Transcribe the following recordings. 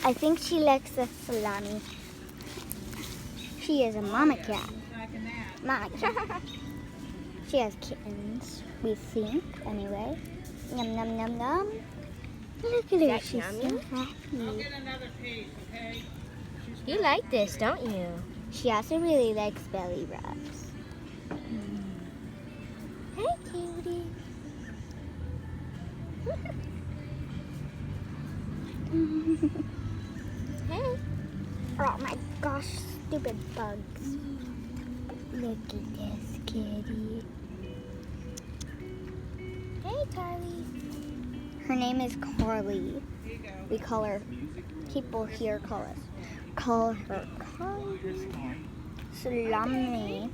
I think she likes the salami. She is a mama cat. Mama cat. She has kittens, we think, anyway. Yum, num, num, num. Look at her, she's so happy. You like this, don't you? She also really likes belly rubs. Hey, cutie. Hey. Oh my gosh, stupid bugs. Look at this kitty. Hey, Carly. Her name is Carly. We call her, people here call her Carly. Salami.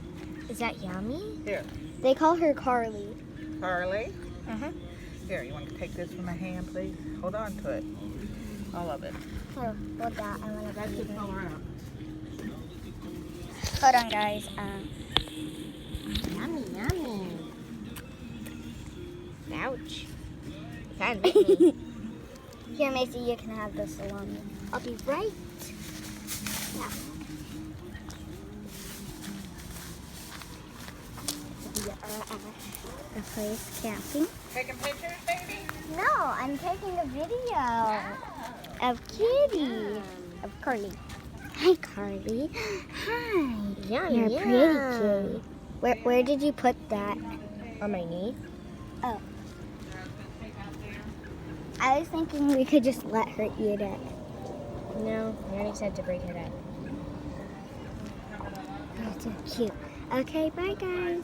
Is that yummy? Here, They call her Carly. Carly. Uh-huh. Here, you want to take this from my hand, please? Hold on to it. All of it. Oh, hold that. I want to That's feed just her. all around. Hold on, guys. Yummy, yummy. Ouch. Kind of bit me. Here, Macy, you can have the salami. I'll be right back. We are at a place camping. Taking pictures, baby? No, I'm taking a video of Kitty, of Carly. Hi, Carly. Hi. Yum, You're yum. pretty, Kitty. Where did you put that? On my knee. Oh. I was thinking we could just let her eat it. No, I already said to bring it up. That's so cute. Okay, bye, guys.